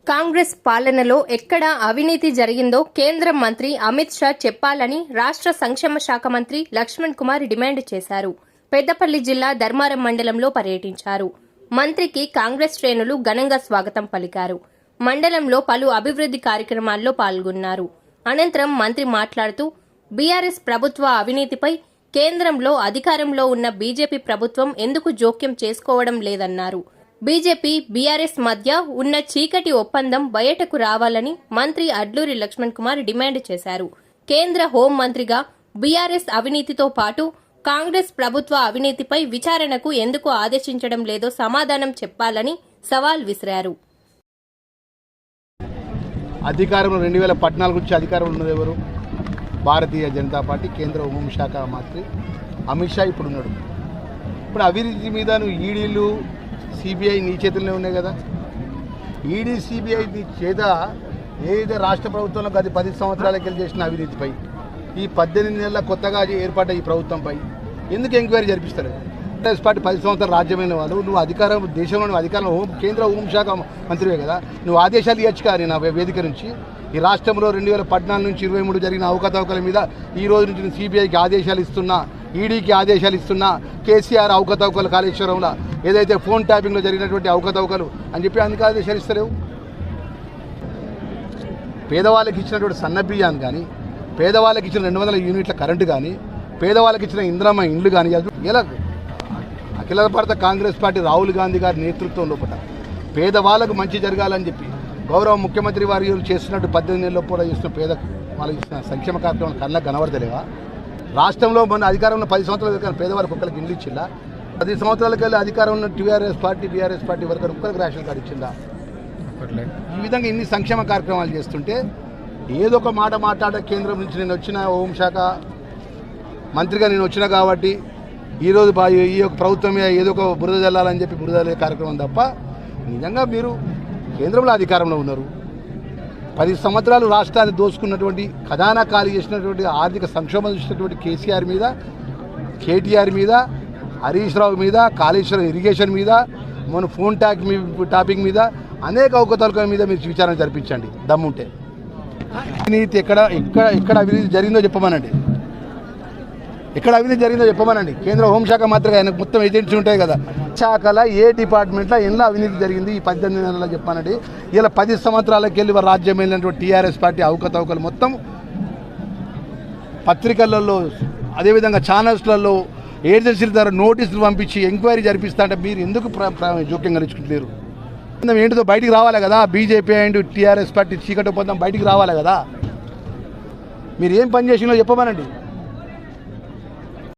కాంగ్రెస్ పాలనలో ఎక్కడ అవినీతి జరిగిందో కేంద్ర మంత్రి అమిత్ షా చెప్పాలని రాష్ట్ర సంక్షేమ శాఖ మంత్రి లక్ష్మణ్ కుమార్ డిమాండ్ చేశారు. పెద్దపల్లి జిల్లా ధర్మారం మండలంలో పర్యటించారు. మంత్రికి కాంగ్రెస్ శ్రేణులు ఘనంగా స్వాగతం పలికారు. మండలంలో పలు అభివృద్ధి కార్యక్రమాల్లో పాల్గొన్నారు. అనంతరం మంత్రి మాట్లాడుతూ బీఆర్ఎస్ ప్రభుత్వ అవినీతిపై కేంద్రంలో అధికారంలో ఉన్న బీజేపీ ప్రభుత్వం ఎందుకు జోక్యం చేసుకోవడం లేదన్నారు. బీజేపీ బీఆర్ఎస్ మధ్య ఉన్న చీకటి ఒప్పందం బయటకు రావాలని మంత్రి అడ్లూరి లక్ష్మణ్ కుమార్ డిమాండ్ చేశారు. కేంద్ర హోం మంత్రిగా బీఆర్ఎస్ అవినీతితో పాటు కాంగ్రెస్ ప్రభుత్వ అవినీతిపై విచారణకు ఎందుకు ఆదేశించడం లేదో సమాధానం చెప్పాలని సవాల్ విసిరారు. అధికారంలో 2014 నుంచి అధికారంలో ఉన్నది ఎవరు? భారతీయ జనతా పార్టీ కేంద్ర హోంశాఖ మంత్రి అమిత్ షా ఇప్పుడు ఉన్నాడు. ఇప్పుడు అవినీతి మీద నువ్వు ఈడీలు సిబిఐ నీ చేతుల్లోనే ఉన్నాయి కదా. ఈడీ సిబిఐ చేత ఏదైతే రాష్ట్ర ప్రభుత్వంలో గత 10 సంవత్సరాలకి వెళ్ళి చేసిన అవినీతిపై ఈ 18 నెలల కొత్తగా ఏర్పడ్డ ఈ ప్రభుత్వంపై ఎందుకు ఎంక్వైరీ జరిపిస్తారు? కాంగ్రెస్ పార్టీ 10 సంవత్సరాలు రాజ్యమైన వాళ్ళు, నువ్వు అధికారం దేశంలో అధికారంలో కేంద్ర హోంశాఖ మంత్రివే కదా, నువ్వు ఆదేశాలు ఇవ్వచ్చు కానీ నా వేదిక నుంచి ఈ రాష్ట్రంలో 2014 నుంచి 23 జరిగిన అవకతవకల మీద ఈ రోజు నుంచి సిబిఐకి ఆదేశాలు ఇస్తున్నా, ఈడీకి ఆదేశాలు ఇస్తున్నా, కేసీఆర్ అవకతవకలు కాళేశ్వరంలో ఏదైతే ఫోన్ ట్యాపింగ్లో జరిగినటువంటి అవకతవకలు అని చెప్పి అందుకు ఆదేశాలు ఇస్తలేవు. పేదవాళ్ళకి ఇచ్చినటువంటి సన్నబియ్యాన్ని కానీ, పేదవాళ్ళకి ఇచ్చిన 200 యూనిట్ల కరెంటు కానీ, పేదవాళ్ళకి ఇచ్చిన ఇంద్రమ్మ ఇండ్లు కానీ ఇలా అఖిల భారత కాంగ్రెస్ పార్టీ రాహుల్ గాంధీ గారి నేతృత్వం లోపల పేదవాళ్ళకు మంచి జరగాలని చెప్పి గౌరవ ముఖ్యమంత్రి వారు చేస్తున్నట్టు 18 నెలల్లో కూడా చేస్తున్న వాళ్ళకి ఇస్తున్న సంక్షేమ కార్యక్రమాలు కళ్ళకు కనబడతలేవా? రాష్ట్రంలో మన అధికారంలో 10 సంవత్సరాల పేదవాళ్ళకి ఒక్కరికి ఇల్లు ఇచ్చిందా? 10 సంవత్సరాలకి వెళ్ళి అధికారం ఉన్న బీఆర్ఎస్ పార్టీ వరకు ఒక్కరికి రేషన్ కార్డు ఇచ్చిందా? ఈ విధంగా ఇన్ని సంక్షేమ కార్యక్రమాలు చేస్తుంటే ఏదో ఒక మాట మాట్లాడే కేంద్రం నుంచి నేను వచ్చిన హోంశాఖ మంత్రిగా నేను వచ్చినా కాబట్టి ఈరోజు ఈ యొక్క ప్రభుత్వం ఏదో ఒక బురద జల్లాలని చెప్పి బురద జల్లే కార్యక్రమం తప్ప నిజంగా మీరు కేంద్రంలో అధికారంలో ఉన్నారు. 10 సంవత్సరాలు రాష్ట్రాన్ని దోచుకున్నటువంటి ఖజానా ఖాళీ చేసినటువంటి ఆర్థిక సంక్షోభం చూసినటువంటి కేసీఆర్ మీద, కేటీఆర్ మీద, హరీష్ రావు మీద, కాళేశ్వరం ఇరిగేషన్ మీద, మన ఫోన్ టాపింగ్ మీద అనేక అవకతవకల మీద మీరు విచారణ జరిపించండి దమ్ముంటే. అవినీతి ఎక్కడ అవినీతి జరిగిందో చెప్పమనండి. ఎక్కడ అవినీతి జరిగిందో చెప్పమనండి. కేంద్ర హోంశాఖ మంత్రిగా ఆయనకు మొత్తం ఏజెన్సీ ఉంటాయి కదా, శాఖల ఏ డిపార్ట్మెంట్లో ఎన్నో అవినీతి జరిగింది ఈ 18 నెలల్లో చెప్పానండి. ఇలా 10 సంవత్సరాలకు వెళ్ళి రాజ్యం వెళ్ళినటువంటి టీఆర్ఎస్ పార్టీ అవకతవకలు మొత్తం పత్రికలలో అదేవిధంగా ఛానల్స్లలో ఏజెన్సీల ద్వారా నోటీసులు పంపించి ఎంక్వైరీ జరిపిస్తా అంటే మీరు ఎందుకు జోక్యం కలిగించుకుంటలేరు? ఏంటిదో బయటికి రావాలి కదా. బీజేపీ అండ్ టీఆర్ఎస్ పార్టీ చీకటి ఒప్పందం బయటికి రావాలి కదా. మీరు ఏం పని చేసినో చెప్పమనండి.